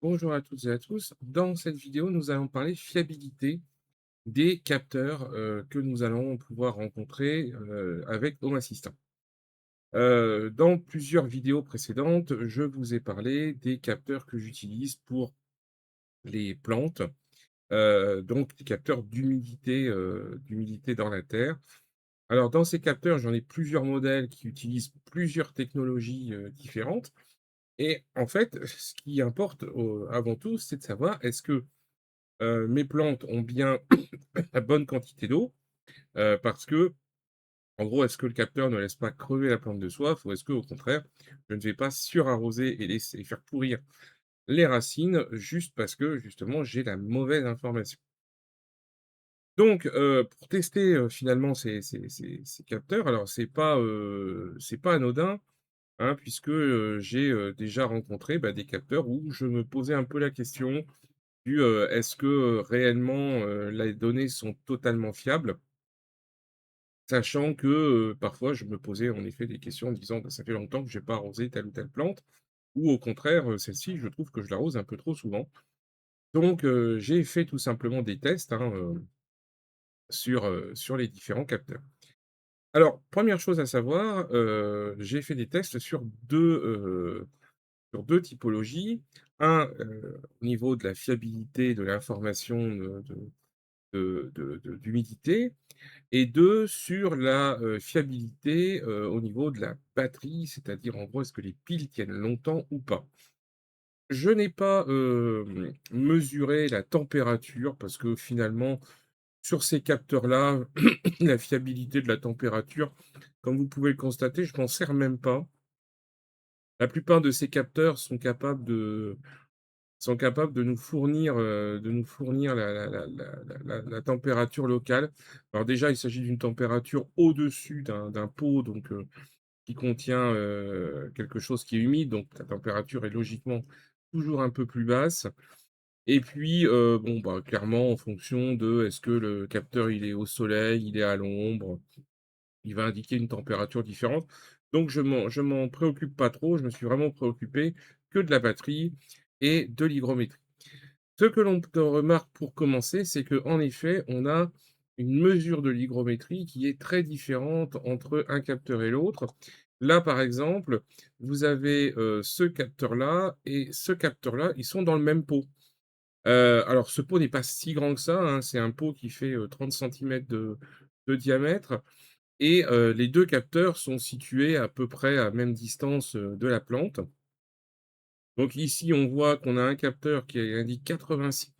Bonjour à toutes et à tous. Dans cette vidéo, nous allons parler fiabilité des capteurs que nous allons pouvoir rencontrer avec Home Assistant. Dans plusieurs vidéos précédentes, je vous ai parlé des capteurs que j'utilise pour les plantes, donc des capteurs d'humidité dans la terre. Alors, dans ces capteurs, j'en ai plusieurs modèles qui utilisent plusieurs technologies différentes. Et en fait, ce qui importe avant tout, c'est de savoir est-ce que mes plantes ont bien la bonne quantité d'eau, parce que, en gros, est-ce que le capteur ne laisse pas crever la plante de soif ou est-ce que, au contraire, je ne vais pas surarroser et laisser faire pourrir les racines juste parce que, justement, j'ai la mauvaise information? Donc, pour tester, finalement ces capteurs, alors c'est pas anodin, hein, puisque, j'ai, déjà rencontré, bah, des capteurs où je me posais un peu la question du, est-ce que, réellement, les données sont totalement fiables? Sachant que, parfois je me posais en effet des questions en me disant: «Bah, ça fait longtemps que j'ai pas arrosé telle ou telle plante» ou au contraire, celle-ci je trouve que je l'arrose un peu trop souvent. Donc, j'ai fait tout simplement des tests, hein, sur les différents capteurs. Alors, première chose à savoir, j'ai fait des tests sur 2 typologies. Un, au niveau de la fiabilité de l'information, d'humidité. Et 2 sur la, fiabilité, au niveau de la batterie, c'est-à-dire en gros, est-ce que les piles tiennent longtemps ou pas? Je n'ai pas, mesuré la température parce que finalement, sur ces capteurs-là, la fiabilité de la température, comme vous pouvez le constater, je m'en sers même pas. La plupart de ces capteurs sont capables de nous fournir la température locale. Alors déjà, il s'agit d'une température au-dessus d'un pot donc qui contient, quelque chose qui est humide, donc la température est logiquement toujours un peu plus basse et puis, bon, bah, clairement en fonction de est-ce que le capteur il est au soleil, il est à l'ombre, il va indiquer une température différente. Donc je m'en préoccupe pas trop, je me suis vraiment préoccupé que de la batterie et de l'hygrométrie. Ce que l'on remarque pour commencer, c'est qu'en effet, on a une mesure de l'hygrométrie qui est très différente entre un capteur et l'autre. Là, par exemple, vous avez, ce capteur-là et ce capteur-là, ils sont dans le même pot. Alors ce pot n'est pas si grand que ça, hein, c'est un pot qui fait, 30 centimètres de diamètre et les 2 capteurs sont situés à peu près à même distance, de la plante. Donc ici, on voit qu'on a un capteur qui indique 86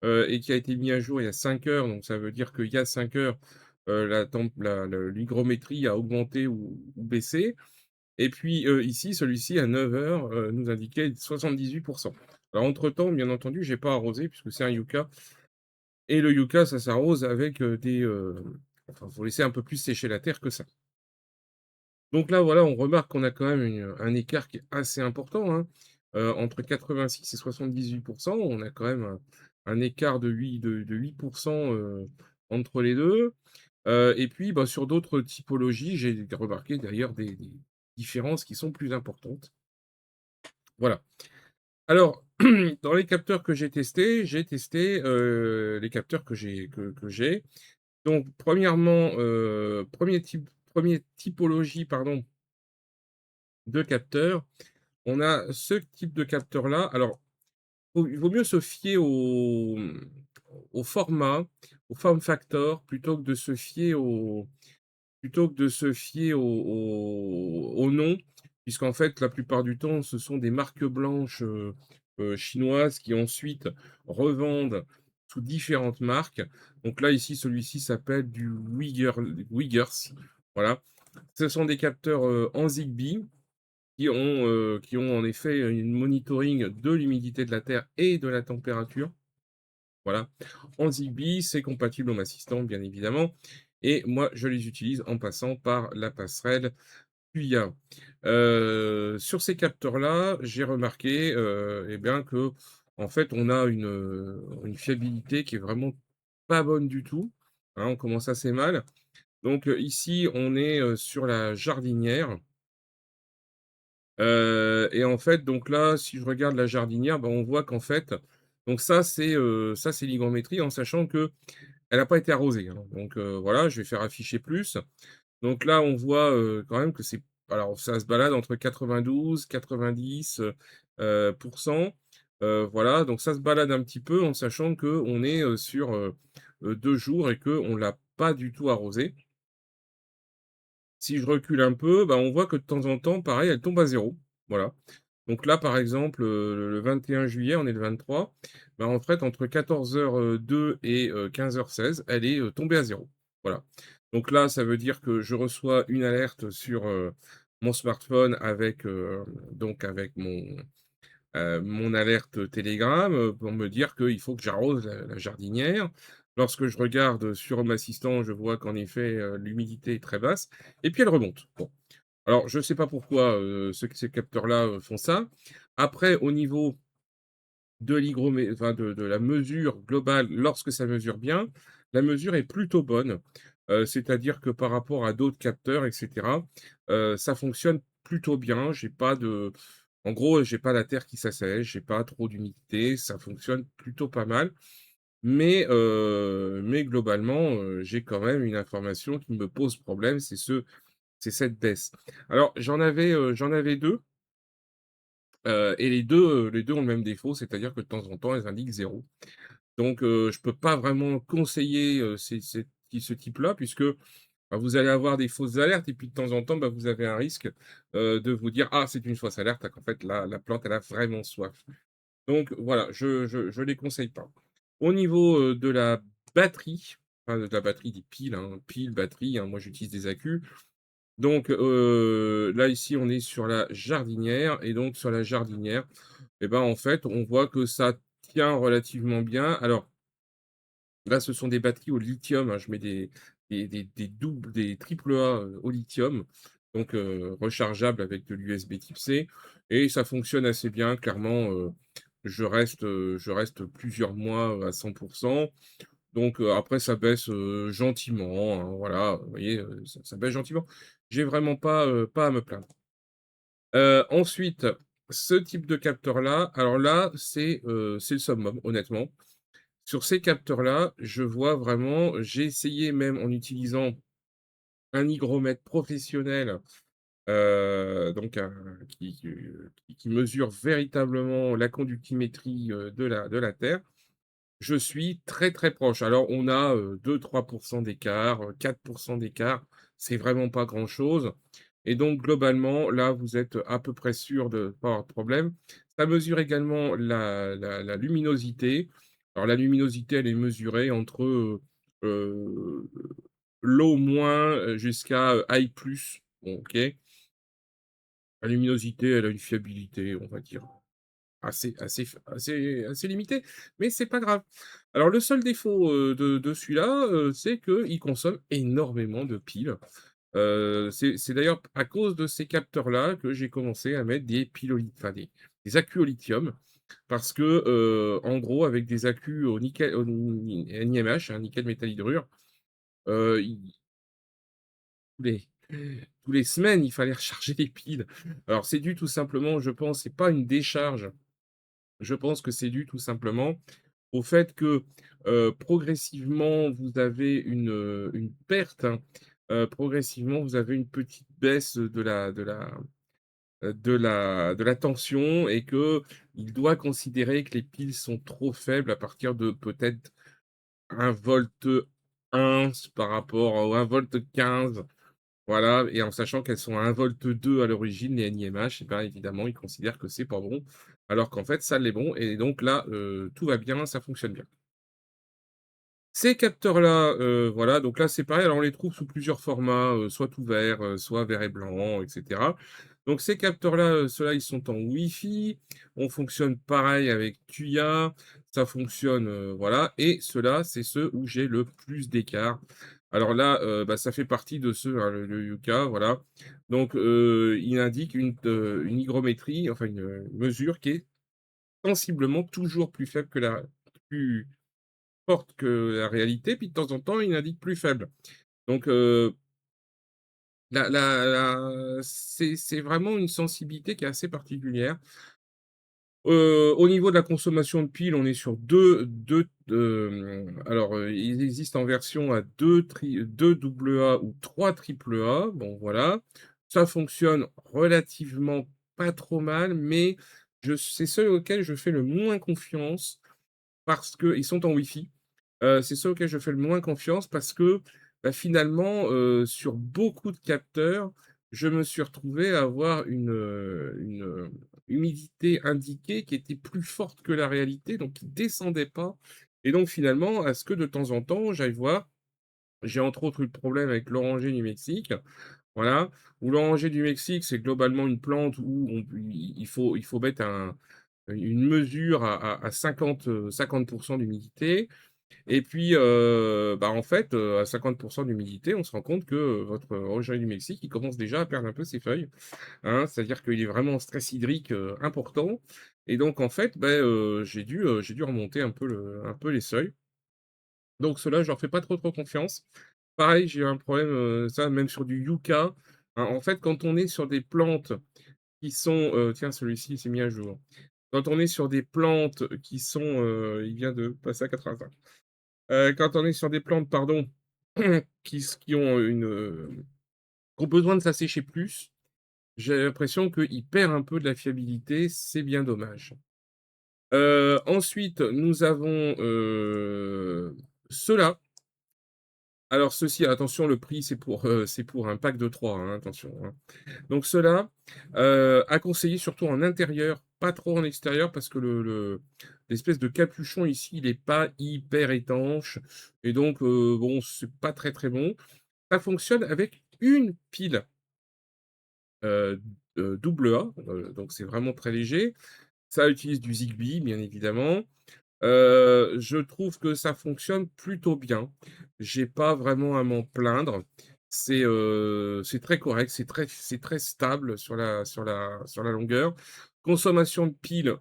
et qui a été mis à jour il y a 5 heures, donc ça veut dire qu'il y a 5 heures, la temp la le l'hygrométrie a augmenté ou baissé et puis, ici, celui-ci à 9 heures, nous indiquait 78. Alors entre temps, bien entendu, j'ai pas arrosé puisque c'est un yucca et le yucca, ça s'arrose avec, enfin, faut laisser un peu plus sécher la terre que ça. Donc là, voilà, on remarque qu'on a quand même un écart qui est assez important, hein. Entre 86 et 78, on a quand même un écart de 8 entre les 2. Et puis, bah, sur d'autres typologies, j'ai remarqué d'ailleurs des différences qui sont plus importantes. Voilà. Alors, dans les capteurs que j'ai testé, les capteurs que j'ai. Donc premièrement, 1 typologie, pardon, de capteurs. On a ce type de capteur-là. Alors, il vaut mieux se fier au format, au form factor, plutôt que de se fier au nom, puisqu'en fait, la plupart du temps, ce sont des marques blanches, chinoises qui ensuite revendent sous différentes marques. Donc là, ici, celui-ci s'appelle du Wiggers, voilà. Ce sont des capteurs, en Zigbee qui ont en effet une monitoring de l'humidité de la terre et de la température. Voilà. En Zigbee, c'est compatible Home Assistant, bien évidemment. Et moi, je les utilise en passant par la passerelle QIA. Sur ces capteurs-là, j'ai remarqué, eh bien que, en fait, on a une fiabilité qui est vraiment pas bonne du tout, hein, on commence assez mal. Donc, ici, on est, sur la jardinière. Et en fait, donc là, si je regarde la jardinière, bah, on voit qu'en fait donc ça c'est l'hygrométrie en sachant qu'elle a pas été arrosée, hein. Donc voilà, je vais faire afficher plus. Donc là, on voit, quand même que c'est alors ça se balade entre 92-90 voilà, donc ça se balade un petit peu en sachant qu'on est, sur, 2 jours et qu'on l'a pas du tout arrosée. Si je recule un peu, bah, on voit que de temps en temps, pareil, elle tombe à zéro. Voilà. Donc là, par exemple, le 21 juillet, on est le 23, bah, en fait, entre 14h02 et 15h16, elle est, tombée à zéro. Voilà. Donc là, ça veut dire que je reçois une alerte sur, mon smartphone avec, donc avec mon alerte Telegram, pour me dire qu'il faut que j'arrose la jardinière. Lorsque je regarde sur m'assistant, je vois qu'en effet, l'humidité est très basse et puis elle remonte. Bon, alors je ne sais pas pourquoi, ces capteurs-là, font ça. Après au niveau de enfin de la mesure globale, lorsque ça mesure bien, la mesure est plutôt bonne. C'est-à-dire que par rapport à d'autres capteurs et cetera, ça fonctionne plutôt bien. J'ai pas de En gros, j'ai pas la terre qui s'assèche, j'ai pas trop d'humidité, ça fonctionne plutôt pas mal. Mais globalement, j'ai quand même une information qui me pose problème, c'est cette baisse. Alors j'en avais 2. Et les 2 ont le même défaut, c'est-à-dire que de temps en temps, elles indiquent zéro. Donc je peux pas vraiment conseiller, ce type-là puisque, bah, vous allez avoir des fausses alertes et puis de temps en temps, bah, vous avez un risque, de vous dire: «Ah, c'est une fausse alerte», qu'en fait la plante, elle a vraiment soif. Donc voilà, je les conseille pas. Au niveau, de la batterie, enfin de la batterie, des piles, hein, piles, batteries, hein, moi j'utilise des accus. Donc là, ici, on est sur la jardinière et donc sur la jardinière et ben, en fait, on voit que ça tient relativement bien. Alors là, ce sont des batteries au lithium, hein. Je mets des doubles des triple A, au lithium, donc rechargeables avec de l'USB type C et ça fonctionne assez bien. Clairement, je reste plusieurs mois, à 100. Donc après ça baisse, gentiment, hein, voilà, vous voyez, ça baisse gentiment. J'ai vraiment pas à me plaindre. Ensuite, ce type de capteur-là, alors là, c'est le summum, honnêtement. Sur ces capteurs-là, je vois vraiment j'ai essayé même en utilisant un hygromètre professionnel, donc un qui mesure véritablement la conductimétrie, de la terre. Je suis très, très proche. Alors on a, 2-3 d'écart, 4 d'écart, c'est vraiment pas grand-chose et donc globalement, là, vous êtes à peu près sûr de pas avoir de problème. Ça mesure également la luminosité. Alors la luminosité, elle est mesurée entre, heu, low moins, jusqu'à, high plus. Bon, OK. La luminosité, elle a une fiabilité, on va dire assez limité, mais c'est pas grave. Alors le seul défaut, de celui-là, c'est qu'il consomme énormément de piles. C'est d'ailleurs à cause de ces capteurs-là que j'ai commencé à mettre des piles au lit enfin des accus au lithium parce que, en gros avec des accus au nickel au ni NiMH, hein, nickel métal hydrure, il tous les tous les semaines, il fallait recharger les piles. Alors c'est dû tout simplement, je pense, c'est pas une décharge. Je pense que c'est dû tout simplement au fait que, progressivement, vous avez une perte, hein, progressivement, vous avez une petite baisse de la tension et qu'il doit considérer que les piles sont trop faibles à partir de peut-être 1 volt 1 par rapport au 1 volt 15. Voilà et en sachant qu'elles sont à 1 volt 2 à l'origine, les NiMH et ben, évidemment, ils considèrent que c'est pas bon, alors qu'en fait, ça l'est bon et donc là, tout va bien, ça fonctionne bien. Ces capteurs-là, voilà, donc là, c'est pareil, alors on les trouve sous plusieurs formats, soit tout vert, soit vert et blanc et cetera. Donc ces capteurs-là, ceux-là, ils sont en Wi-Fi. On fonctionne pareil avec Tuya, ça fonctionne, voilà et ceux-là, c'est ceux où j'ai le plus d'écart. Alors là, bah, ça fait partie de ceux, hein, le Yuka, voilà. Donc il indique une hygrométrie, enfin une mesure qui est sensiblement toujours plus faible que la plus forte que la réalité, puis de temps en temps, il indique plus faible. Donc c'est vraiment une sensibilité qui est assez particulière. Au niveau de la consommation de piles, on est sur il existe en version à 2 AA ou 3 AAA, bon voilà. Ça fonctionne relativement pas trop mal, mais c'est ceux auxquels je fais le moins confiance parce qu'ils sont en Wi-Fi. C'est ceux auxquels je fais le moins confiance parce que, bah, finalement, sur beaucoup de capteurs, je me suis retrouvé à avoir une humidité indiquée qui était plus forte que la réalité, donc qui descendait pas et donc finalement, à ce que de temps en temps, j'aille voir. J'ai entre autres eu le problème avec l'oranger du Mexique, voilà, où l'oranger du Mexique, c'est globalement une plante où il faut mettre une mesure à 50 d'humidité et puis, bah, en fait, à 50 d'humidité, on se rend compte que, votre orangerie du Mexique, il commence déjà à perdre un peu ses feuilles, hein. C'est-à-dire qu'il est vraiment en stress hydrique, important et donc en fait, beh, j'ai dû remonter un peu les seuils. Donc ceux-là, je leur fais pas trop confiance. Pareil, j'ai eu un problème, ça même sur du yucca. En fait, quand on est sur des plantes qui sont, tiens celui-ci il s'est mis à jour. Quand on est sur des plantes qui sont, il vient de passer à 85. Quand on est sur des plantes, pardon, qui ont qui ont besoin de s'assécher plus, j'ai l'impression qu'il perd un peu de la fiabilité, c'est bien dommage. Ensuite, nous avons, ceux-là. Alors ceux-ci, attention, le prix, c'est pour un pack de 3, hein, attention, hein. Donc ceux-là, à conseiller surtout en intérieur, pas trop en extérieur parce que l'espèce de capuchon ici, il est pas hyper étanche et donc bon, c'est pas très bon. Ça fonctionne avec une pile, heu AA, donc c'est vraiment très léger. Ça utilise du Zigbee, bien évidemment. Je trouve que ça fonctionne plutôt bien. J'ai pas vraiment à m'en plaindre. C'est très correct, c'est très stable sur la longueur. Consommation de piles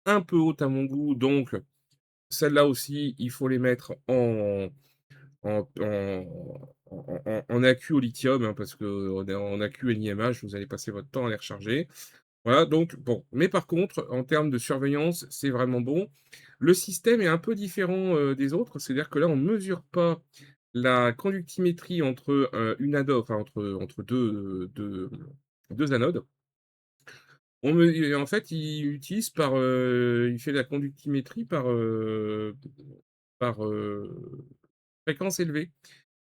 un peu haute à mon goût, donc celles-là aussi, il faut les mettre en accu au lithium, hein, parce qu'en en accu NiMH, vous allez passer votre temps à les recharger. Voilà, donc bon. Mais par contre, en termes de surveillance, c'est vraiment bon. Le système est un peu différent, des autres, c'est-à-dire que là, on ne mesure pas la conductimétrie entre, une anode, enfin entre 2 anodes. En fait, il fait la conductimétrie par fréquence élevée.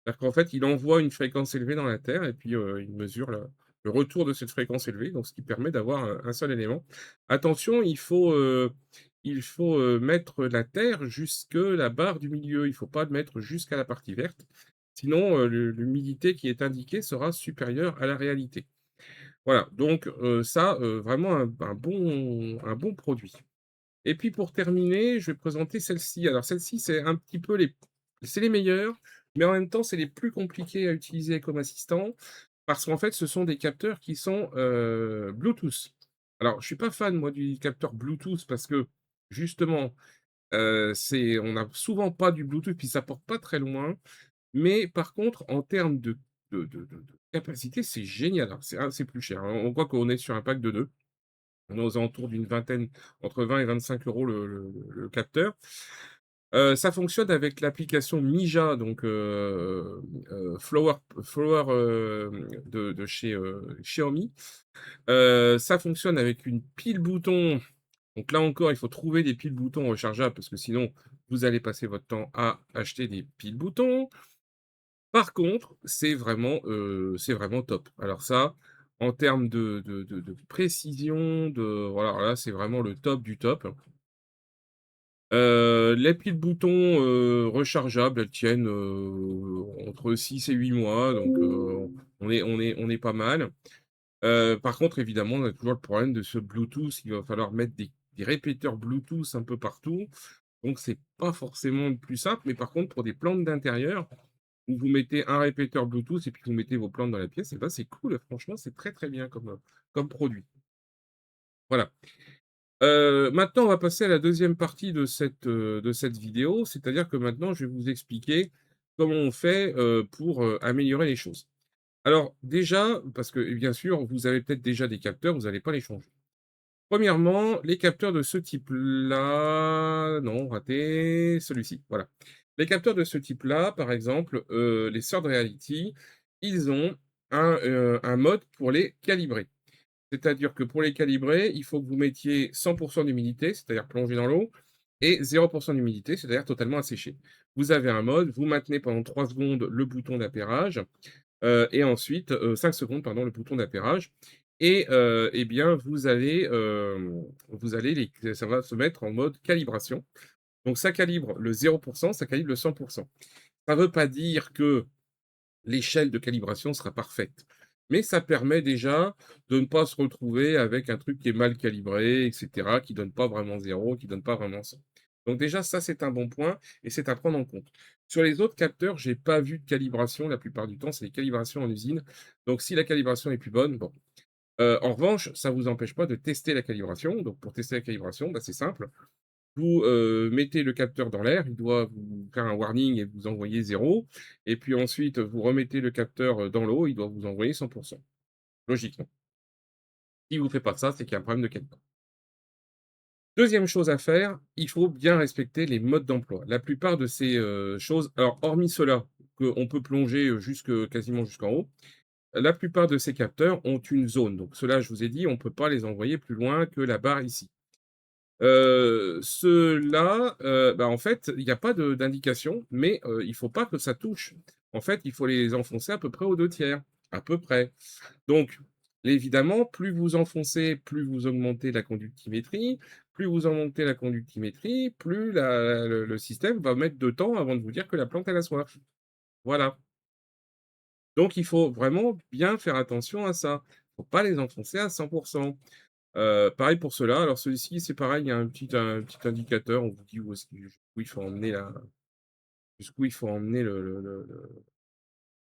C'est-à-dire qu'en fait, il envoie une fréquence élevée dans la Terre et puis, il mesure le retour de cette fréquence élevée, donc ce qui permet d'avoir, un seul élément. Attention, il faut mettre la Terre jusque la barre du milieu, il ne faut pas le mettre jusqu'à la partie verte, sinon, l'humidité qui est indiquée sera supérieure à la réalité. Voilà, donc ça, vraiment un bon produit. Et puis pour terminer, je vais présenter celle-ci. Alors celle-ci, c'est un petit peu les meilleurs, mais en même temps, c'est les plus compliqués à utiliser comme assistant, parce qu'en fait, ce sont des capteurs qui sont, Bluetooth. Alors, je suis pas fan moi du capteur Bluetooth parce que justement, on n'a souvent pas du Bluetooth, puis ça porte pas très loin. Mais par contre, en termes de capacité, c'est génial. Alors c'est plus cher, hein. On voit qu'on est sur un pack de 2. On est aux alentours d'une vingtaine, entre 20 et 25 € le capteur. Ça fonctionne avec l'application Mija, donc de chez, Xiaomi. Ça fonctionne avec une pile bouton, donc là encore, il faut trouver des piles boutons rechargeables parce que sinon vous allez passer votre temps à acheter des piles boutons. Par contre, c'est vraiment top. Alors ça, en termes de précision, voilà, là, c'est vraiment le top du top. Les piles boutons, rechargeables, elles tiennent, entre 6 et 8 mois, donc on est pas mal. Par contre, évidemment, on a toujours le problème de ce Bluetooth. Il va falloir mettre des répéteurs Bluetooth un peu partout, donc c'est pas forcément le plus simple. Mais par contre, pour des plantes d'intérieur, où vous mettez un répéteur Bluetooth et puis vous mettez vos plantes dans la pièce, et ben, c'est cool, franchement, c'est très bien comme produit. Voilà. Maintenant, on va passer à la deuxième partie de cette vidéo, c'est-à-dire que maintenant, je vais vous expliquer comment on fait, pour, améliorer les choses. Alors déjà, parce que bien sûr, vous avez peut-être déjà des capteurs, vous n'allez pas les changer. Premièrement, les capteurs de ce type-là non, raté, celui-ci, voilà. Les capteurs de ce type-là, par exemple, les Third Reality, ils ont un mode pour les calibrer. C'est-à-dire que pour les calibrer, il faut que vous mettiez 100 d'humidité, c'est-à-dire plongé dans l'eau, et 0 d'humidité, c'est-à-dire totalement asséché. Vous avez un mode, vous maintenez pendant 3 secondes le bouton d'appairage, et ensuite, 5 secondes, pardon, le bouton d'appairage, et bien, vous allez ça va se mettre en mode calibration. Donc ça calibre le 0, ça calibre le 100. Ça ne veut pas dire que l'échelle de calibration sera parfaite. Mais ça permet déjà de ne pas se retrouver avec un truc qui est mal calibré, et cetera, qui donne pas vraiment 0, qui donne pas vraiment 100. Donc déjà, ça, c'est un bon point et c'est à prendre en compte. Sur les autres capteurs, j'ai pas vu de calibration la plupart du temps, c'est des calibrations en usine. Donc si la calibration est plus bonne, bon. En revanche, ça vous empêche pas de tester la calibration. Donc pour tester la calibration, bah, c'est simple. Vous, mettez le capteur dans l'air, il doit vous faire un warning et vous envoyer 0, et puis ensuite, vous remettez le capteur, dans l'eau, il doit vous envoyer 100, logiquement. S'il vous fait pas ça, c'est qu'il y a un problème de capteur. Deuxième chose à faire, il faut bien respecter les modes d'emploi. La plupart de ces, choses, alors hormis ceux-là, qu'on peut plonger, quasiment jusqu'en haut, la plupart de ces capteurs ont une zone. Donc ceux-là, je vous ai dit, on ne peut pas les envoyer plus loin que la barre ici. Ceux-là, bah, en fait, il y a pas d'indication, mais il faut pas que ça touche. En fait, il faut les enfoncer à peu près aux 2/3, à peu près. Donc évidemment, plus vous enfoncez, plus vous augmentez la conductimétrie. Plus vous augmentez la conductimétrie, plus le système va mettre de temps avant de vous dire que la plante, elle a soif. Voilà. Donc il faut vraiment bien faire attention à ça. Faut pas les enfoncer à 100. Pareil pour ceux-là. Alors celui-ci, c'est pareil, il y a un petit indicateur, on vous dit où il faut emmener jusqu'où il faut emmener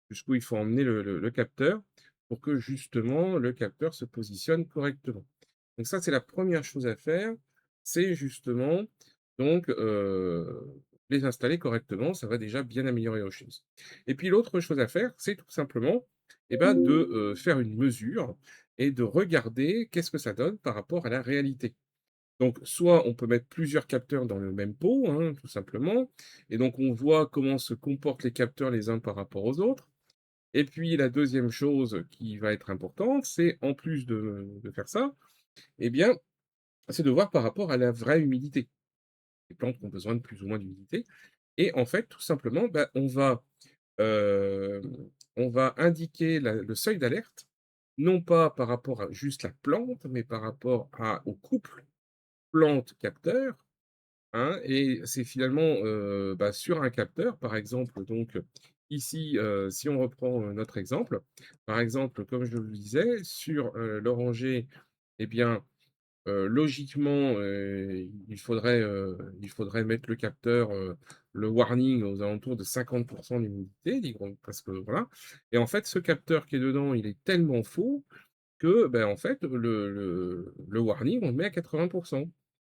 jusqu'où il faut emmener le capteur pour que justement le capteur se positionne correctement. Donc ça, c'est la première chose à faire, c'est justement donc les installer correctement, ça va déjà bien améliorer les choses. Et puis l'autre chose à faire, c'est tout simplement, et ben, de, faire une mesure et de regarder qu'est-ce que ça donne par rapport à la réalité. Donc, soit on peut mettre plusieurs capteurs dans le même pot, hein, tout simplement, et donc on voit comment se comportent les capteurs les uns par rapport aux autres. Et puis la deuxième chose qui va être importante, c'est en plus de faire ça, eh bien, c'est de voir par rapport à la vraie humidité. Les plantes ont besoin de plus ou moins d'humidité et en fait, tout simplement, bah, on va indiquer le seuil d'alerte, non pas par rapport à juste la plante, mais par rapport au couple plante-capteur. Hein, et c'est finalement, bah, sur un capteur, par exemple, donc ici, si on reprend, notre exemple, par exemple, comme je le disais, sur, l'oranger, eh bien, logiquement, il faudrait mettre le capteur, le warning aux alentours de 50 d'humidité, digons parce que voilà, et en fait, ce capteur qui est dedans, il est tellement faux que, ben, en fait, le warning, on le met à 80.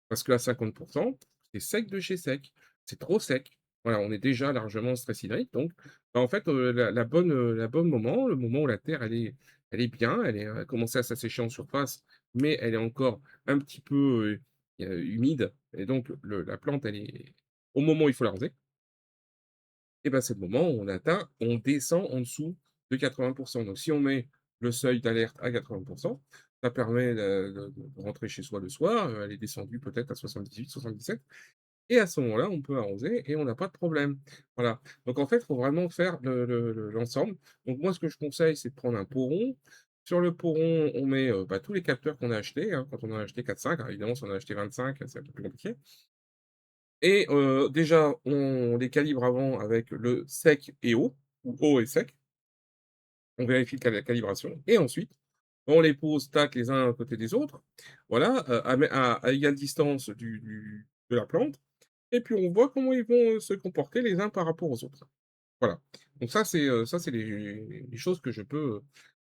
Parce qu'à 50, c'est sec de chez sec. C'est trop sec. Voilà, on est déjà largement stress hydrique, donc bah, en fait, le moment où la terre elle est bien, elle a commencé à s'assécher en surface, mais elle est encore un petit peu, humide et donc la plante elle est au moment où il faut l'arroser, et ben, c'est le moment où on descend en dessous de 80. Donc si on met le seuil d'alerte à 80, ça permet de rentrer chez soi le soir, elle est descendue peut-être à 78-77, et à ce moment-là, on peut arroser et on n'a pas de problème. Voilà. Donc en fait, il faut vraiment faire l'ensemble. Donc moi, ce que je conseille, c'est de prendre un pot rond. Sur le pot rond, on met, bah, tous les capteurs qu'on a achetés, hein, quand on en a acheté 4-5. Alors évidemment, si on en a acheté 25, c'est un peu plus compliqué. Et déjà, on les calibre avant avec le sec et haut, ou haut et sec. On vérifie la calibration et ensuite, on les pose tac les uns à côté des autres, voilà, à égale distance de la plante, et puis on voit comment ils vont, se comporter les uns par rapport aux autres. Voilà. Donc ça c'est les choses que je peux,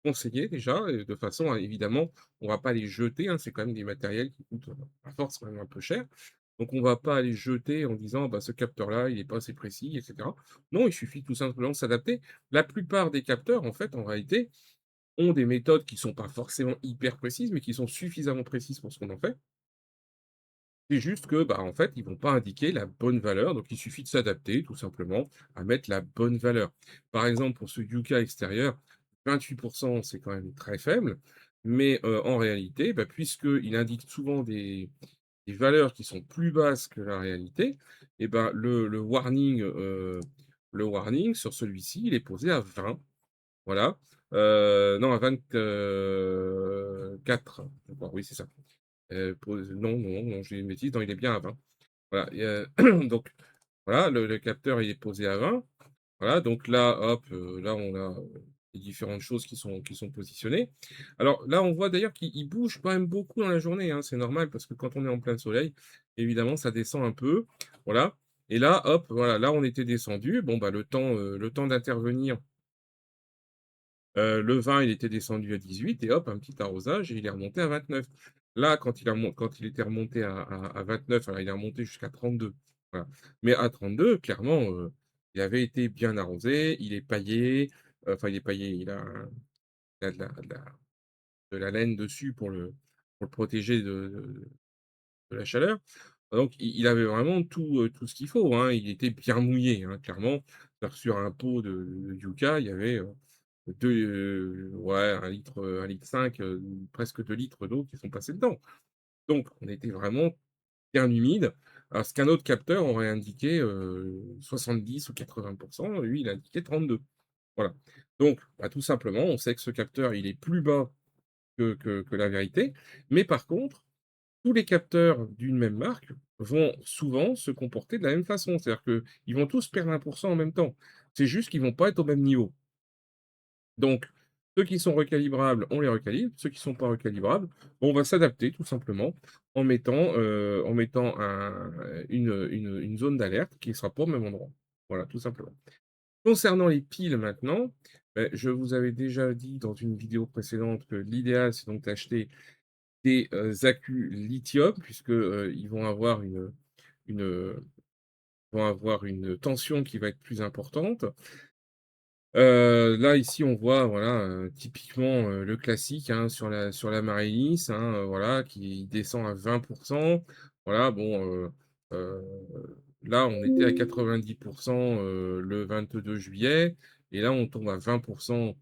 conseiller déjà, de façon à évidemment, on va pas les jeter, hein, c'est quand même des matériels qui coûtent, à force quand même un peu cher. Donc on va pas aller jeter en disant: «Bah, ce capteur-là, il est pas assez précis» et cetera. Non, il suffit tout simplement de s'adapter. La plupart des capteurs, en fait, en réalité, ont des méthodes qui sont pas forcément hyper précises, mais qui sont suffisamment précises pour ce qu'on en fait. C'est juste que, bah, en fait, ils vont pas indiquer la bonne valeur, donc il suffit de s'adapter tout simplement à mettre la bonne valeur. Par exemple, pour ce Yuka extérieur, 28, c'est quand même très faible, mais en réalité, bah, puisqu'il indique souvent des valeurs qui sont plus basses que la réalité, et ben, le warning sur celui-ci, il est posé à 20, voilà, non, à 24, je crois, oui, c'est ça. Pose non, non, non, j'ai une bêtise, non, il est bien à 20. Voilà, et donc voilà, le capteur, il est posé à 20. Voilà, donc là, hop, là, on a, les différentes choses qui sont positionnées. Alors là, on voit d'ailleurs qu'il bouge quand même beaucoup dans la journée, hein. C'est normal parce que quand on est en plein soleil, évidemment, ça descend un peu, voilà, et là, hop, voilà, là, on était descendu. Bon, bah, le temps d'intervenir, le 20, il était descendu à 18 et hop, un petit arrosage et il est remonté à 29. Là, quand il était remonté à 29, alors il est remonté jusqu'à 32, voilà. Mais à 32, clairement, il avait été bien arrosé, il est paillé, enfin il est paillé, il a de la laine dessus pour le protéger de la chaleur. Donc il avait vraiment tout ce qu'il faut, hein. Il était bien mouillé, hein, clairement. C'est-à-dire sur un pot de Yucca, il y avait, 2, ouais, 1 litre, 1 litre 5, presque 2 litres d'eau qui sont passés dedans. Donc on était vraiment bien humide. Alors ce qu'un autre capteur aurait indiqué, 70 ou 80, lui il a indiqué 32. Voilà. Donc, bah, tout simplement, on sait que ce capteur, il est plus bas que la vérité. Mais par contre, tous les capteurs d'une même marque vont souvent se comporter de la même façon. C'est-à-dire qu'ils vont tous perdre 1 en même temps. C'est juste qu'ils vont pas être au même niveau. Donc, ceux qui sont recalibrables, on les recalibre. Ceux qui ne sont pas recalibrables, on va s'adapter tout simplement en mettant une zone d'alerte qui ne sera pas au même endroit. Voilà, tout simplement. Concernant les piles maintenant, je vous avais déjà dit dans une vidéo précédente que l'idéal, c'est donc d'acheter des, accus lithium puisque, une, vont avoir une tension qui va être plus importante. Là, ici, on voit, voilà, typiquement, le classique, hein, sur la Marellis, hein, voilà, qui descend à 20. Voilà, bon, heu, là, on était à 90, le 22 juillet et là, on tombe à 20, enfin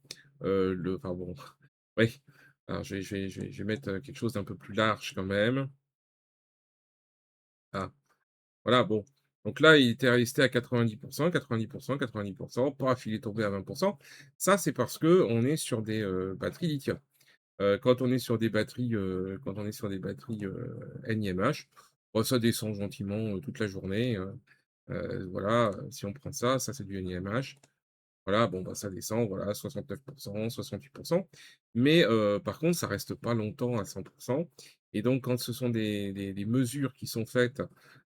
bon, oui. Alors je vais mettre, quelque chose d'un peu plus large quand même. Ah, voilà, bon. Donc là, il était resté à 90, 90, 90, paf, il est tombé à 20. Ça, c'est parce qu'on est sur des, batteries lithium. Quand on est sur des batteries, NiMH, bah, ça descend gentiment, toute la journée, voilà, si on prend ça, ça c'est du NiMH. Voilà, bon, bah, ça descend, voilà, 69, 68. Mais, par contre, ça reste pas longtemps à 100. Et donc quand ce sont des mesures qui sont faites,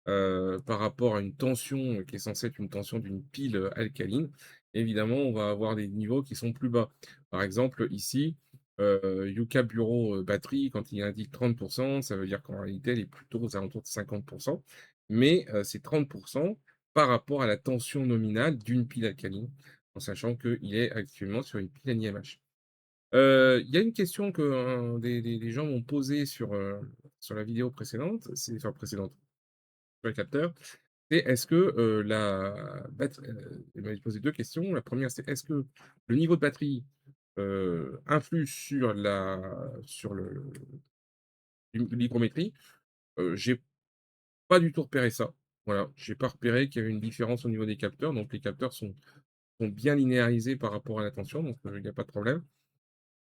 par rapport à une tension, qui est censée être une tension d'une pile, alcaline, évidemment, on va avoir des niveaux qui sont plus bas. Par exemple, ici, Yuka Bureau, batterie, quand il indique 30, ça veut dire qu'en réalité, elle est plutôt aux alentours de 50. Mais, c'est 30 par rapport à la tension nominale d'une pile alcaline, en sachant qu'il est actuellement sur une pile NiMH. Il y a une question que, des gens m'ont posée sur la vidéo précédente, précédente, sur le capteur, c'est est-ce que, la batterie il m'avait posé 2 questions. La première, c'est est-ce que le niveau de batterie, influe sur l'hygrométrie? J'ai pas du tout repéré ça. Voilà, j'ai pas repéré qu'il y avait une différence au niveau des capteurs, donc les capteurs sont bien linéarisés par rapport à la tension, donc il y a pas de problème.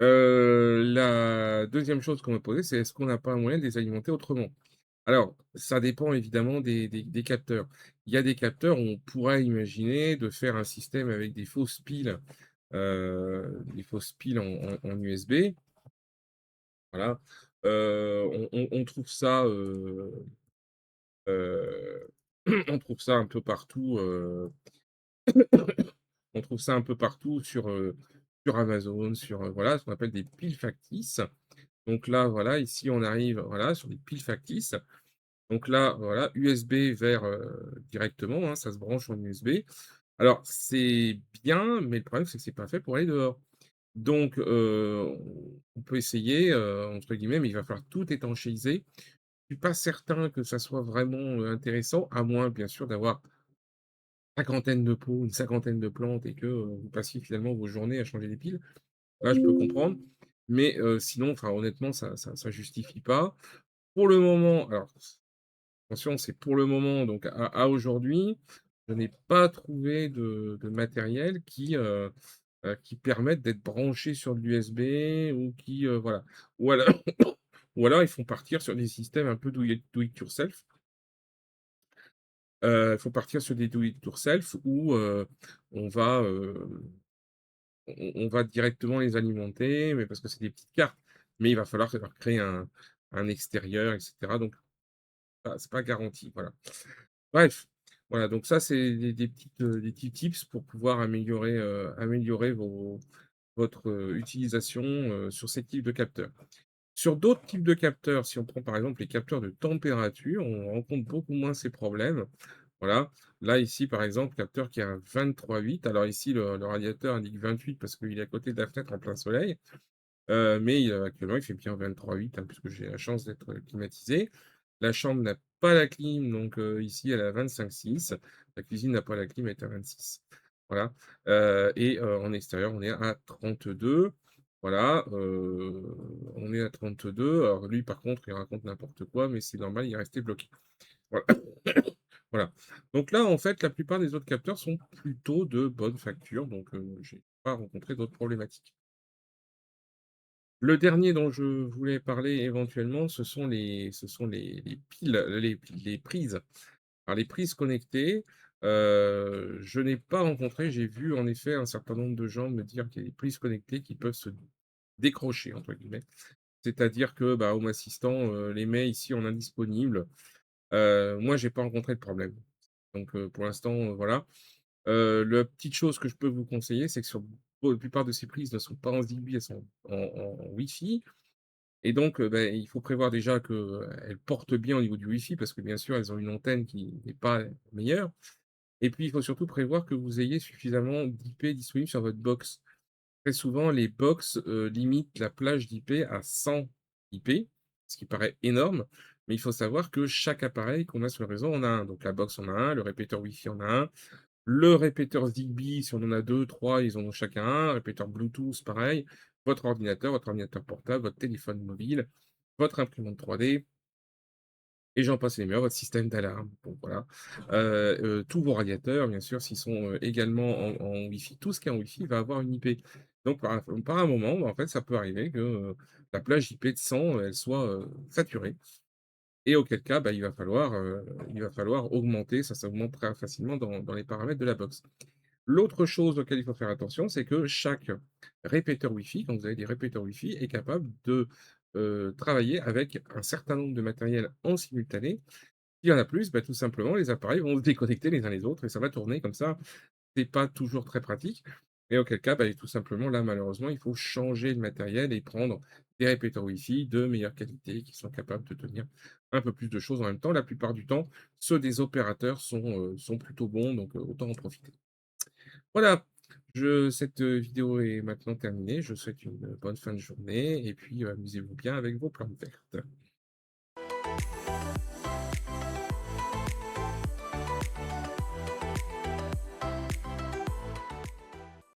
La deuxième chose qu'on me posait, c'est est-ce qu'on n'a pas un moyen de les alimenter autrement? Alors, ça dépend évidemment des capteurs. Il y a des capteurs où on pourrait imaginer de faire un système avec des fausses piles en USB, voilà. On trouve ça, heu, on trouve ça un peu partout, on trouve ça un peu partout sur Amazon, voilà, ce qu'on appelle des piles factices. Donc là, voilà, ici, on arrive, voilà, sur des piles factices. Donc là, voilà, USB vers, directement, hein, ça se branche en USB. Alors c'est bien, mais le problème, c'est que c'est pas fait pour aller dehors. Donc on peut essayer, entre guillemets, mais il va falloir tout étanchéiser. Je suis pas certain que ça soit vraiment, intéressant, à moins bien sûr d'avoir cinquantaine de pots, une cinquantaine de plantes et que, vous passiez finalement vos journées à changer des piles. Là, je peux comprendre, mais sinon, enfin honnêtement, ça justifie pas. Pour le moment, alors attention, c'est pour le moment, donc à aujourd'hui, je n'ai pas trouvé de matériel qui permette d'être branché sur de l'USB ou qui, voilà. Ou alors ou alors ils font partir sur des systèmes un peu do it yourself. Il faut partir sur des do it yourself où, on va, on va directement les alimenter, mais parce que c'est des petites cartes. Mais il va falloir leur créer un extérieur et cetera, donc c'est pas garanti, voilà. Bref, voilà, donc ça, c'est des petits tips pour pouvoir améliorer votre, utilisation, sur ces types de capteurs. Sur d'autres types de capteurs, si on prend par exemple les capteurs de température, on rencontre beaucoup moins ces problèmes. Voilà. Là, ici, par exemple, capteur qui a un 23,8. Alors ici, le radiateur indique 28 parce qu'il est à côté de la fenêtre en plein soleil. Mais actuellement, il fait bien 23,8, hein, puisque j'ai la chance d'être, climatisé. La chambre n'a pas la clim, donc ici, elle est à 25,6. La cuisine n'a pas la clim, elle est à 26. Voilà, et en extérieur, on est à 32. Voilà, on est à 32. Alors lui, par contre, il raconte n'importe quoi, mais c'est normal, il est resté bloqué. Voilà. Voilà. Donc là, en fait, la plupart des autres capteurs sont plutôt de bonne facture, donc j'ai pas rencontré d'autres problématiques. Le dernier dont je voulais parler éventuellement, ce sont les piles, les prises. Alors les prises connectées, je n'ai pas rencontré, j'ai vu en effet un certain nombre de gens me dire qu'il y a des prises connectées qui peuvent se «décrocher» entre guillemets. C'est-à-dire que, bah, Home Assistant, les met ici en indisponible. Moi, j'ai pas rencontré de problème. Donc pour l'instant, voilà. La petite chose que je peux vous conseiller, c'est que sur la plupart de ces prises ne sont pas en Zigbee, elles sont en Wi-Fi. Et donc, il faut prévoir déjà qu'elles portent bien au niveau du Wi-Fi parce que bien sûr, elles ont une antenne qui n'est pas meilleure. Et puis, il faut surtout prévoir que vous ayez suffisamment d'IP disponibles sur votre box. Très souvent, les box, limitent la plage d'IP à 100 IP, ce qui paraît énorme, mais il faut savoir que chaque appareil qu'on a sur le réseau en a un. Donc la box en a un, le répéteur Wi-Fi en a un, le répéteur Zigbee, si on en a 2, 3, ils en ont chacun un. Répéteur Bluetooth, pareil. Votre ordinateur portable, votre téléphone mobile, votre imprimante 3D et j'en passe et des meilleurs, votre système d'alarme. Donc voilà. Tous vos radiateurs, bien sûr, s'ils sont, également en Wi-Fi, tout ce qui est en Wi-Fi va avoir une IP. Donc par un moment, bah, en fait, ça peut arriver que, la plage IP de 100, elle soit, saturée et auquel cas, bah, il va falloir augmenter, ça s'augmente très facilement dans les paramètres de la box. L'autre chose auquel il faut faire attention, c'est que chaque répéteur Wi-Fi, quand vous avez des répéteurs Wi-Fi, est capable de, travailler avec un certain nombre de matériels en simultané. S'il y en a plus, bah, tout simplement, les appareils vont se déconnecter les uns les autres et ça va tourner comme ça. C'est pas toujours très pratique et auquel cas, bah, tout simplement, là, malheureusement, il faut changer le matériel et prendre des répéteurs Wi-Fi de meilleure qualité qui sont capables de tenir un peu plus de choses en même temps. La plupart du temps, ceux des opérateurs sont plutôt bons, donc autant en profiter. Voilà, cette, vidéo est maintenant terminée. Je vous souhaite une bonne fin de journée et puis, amusez-vous bien avec vos plantes vertes.